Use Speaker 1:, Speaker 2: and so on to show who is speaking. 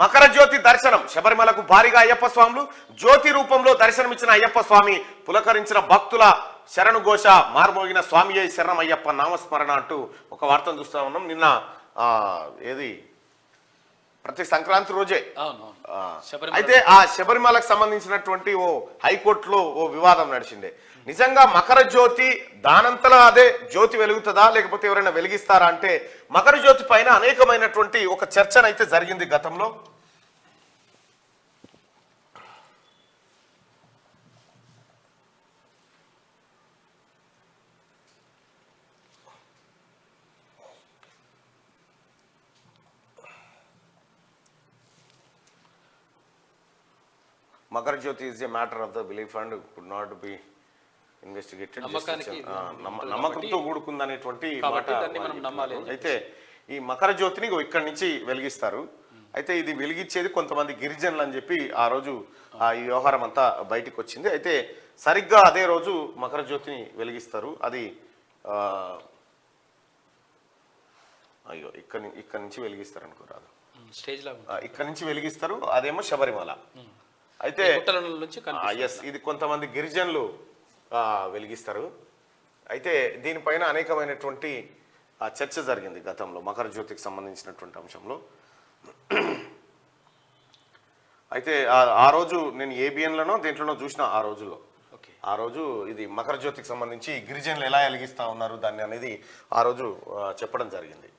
Speaker 1: మకర జ్యోతి దర్శనం శబరిమలకు భారీగా అయ్యప్ప స్వాములు జ్యోతి రూపంలో దర్శనమిచ్చిన అయ్యప్ప స్వామి పులకరించిన భక్తుల శరణు ఘోష మార్మోగిన స్వామి అయ్యి శరణం అయ్యప్ప నామస్మరణ అంటూ ఒక వార్తను చూస్తా ఉన్నాం. నిన్న ఏది ప్రతి సంక్రాంతి రోజే అయితే ఆ శబరిమలకు సంబంధించినటువంటి ఓ హైకోర్టులో ఓ వివాదం నడిచిండే. నిజంగా మకర జ్యోతి దానంతలా అదే జ్యోతి వెలుగుతుందా లేకపోతే ఎవరైనా వెలిగిస్తారా అంటే మకర జ్యోతి పైన అనేకమైనటువంటి ఒక చర్చనైతే జరిగింది గతంలో. మకర జ్యోతి is a matter of the belief and could not be investigated. నమ్మకంతో కూడుకుందనేటువంటి మాట. అయితే ఈ మకర జ్యోతిని ఇక్కడి నుంచి వెలిగిస్తారు. అయితే ఇది వెలిగించేది కొంతమంది గిరిజనులు అని చెప్పి ఆ రోజు ఈ వ్యవహారం అంతా బయటికి వచ్చింది. అయితే సరిగ్గా అదే రోజు మకర జ్యోతిని వెలిగిస్తారు. అది అయ్యో ఇక్కడ నుంచి వెలిగిస్తారు అనుకోరాదు, ఇక్కడ నుంచి వెలిగిస్తారు. అదేమో శబరిమల. అయితే ఇది కొంతమంది గిరిజనులు వెలిగిస్తారు. అయితే దీనిపైన అనేకమైనటువంటి చర్చ జరిగింది గతంలో మకర జ్యోతికి సంబంధించినటువంటి అంశంలో. అయితే ఆ రోజు నేను ఏబిఎన్లోనో దేంట్లోనో చూసిన ఆ రోజు ఇది మకర జ్యోతికి సంబంధించి గిరిజనులు ఎలా వెలిగిస్తా ఉన్నారు దాన్ని అనేది ఆ రోజు చెప్పడం జరిగింది.